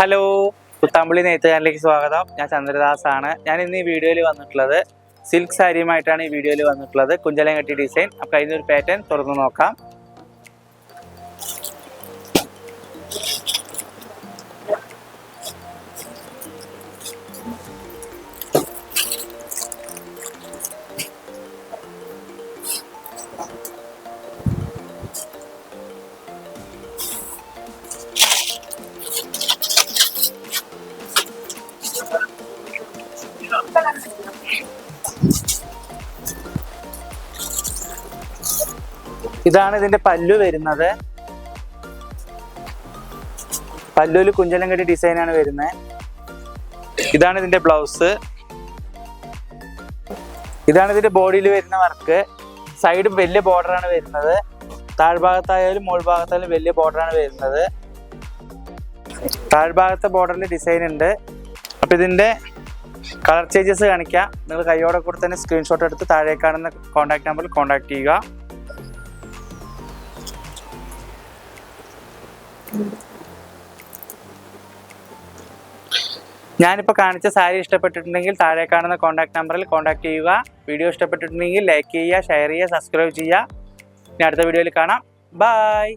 Hello, Kuthampully നെയ്ത്ത് ചാനലിലേക്ക് സ്വാഗതം. ഞാൻ ചന്ദ്രദാസ് ആണ്. ഞാൻ ഇന്ന് ഈ വീഡിയോയിൽ വന്നിട്ടുള്ളത് സിൽക്ക് സാരിയുമായിട്ടാണ് ഈ വീഡിയോയിൽ വന്നിട്ടുള്ളത്. കുഞ്ചലം കെട്ടി ഡിസൈൻ. അപ്പോൾ അതിനൊരു പാറ്റേൺ തുറന്നു നോക്കാം. ഇതാണ് ഇതിന്റെ പല്ലു വരുന്നത്. പല്ലുവിൽ കുഞ്ചലം കെട്ടി ഡിസൈൻ ആണ് വരുന്നത്. ഇതാണ് ഇതിന്റെ ബ്ലൗസ്. ഇതാണ് ഇതിന്റെ ബോഡിയിൽ വരുന്ന വർക്ക്. സൈഡ് വലിയ ബോർഡറാണ് വരുന്നത്. താഴ്ഭാഗത്തായാലും മുകൾ ഭാഗത്തായാലും വലിയ ബോർഡറാണ് വരുന്നത്. താഴ്ഭാഗത്തെ ബോർഡറിൽ ഡിസൈൻ ഉണ്ട്. അപ്പൊ ഇതിന്റെ കളർ ചേഞ്ചസ് കാണിക്കാം. നിങ്ങൾ കൈയോടെ കൂടെ തന്നെ സ്ക്രീൻഷോട്ട് എടുത്ത് താഴെ കാണുന്ന കോൺടാക്ട് നമ്പറിൽ കോൺടാക്ട് ചെയ്യുക. ഞാനിപ്പോൾ കാണിച്ച സാരി ഇഷ്ടപ്പെട്ടിട്ടുണ്ടെങ്കിൽ താഴെ കാണുന്ന കോൺടാക്ട് നമ്പറിൽ കോൺടാക്ട് ചെയ്യുക. വീഡിയോ ഇഷ്ടപ്പെട്ടിട്ടുണ്ടെങ്കിൽ ലൈക്ക് ചെയ്യുക, ഷെയർ ചെയ്യുക, സബ്സ്ക്രൈബ് ചെയ്യുക. ഇനി അടുത്ത വീഡിയോയിൽ കാണാം. ബൈ.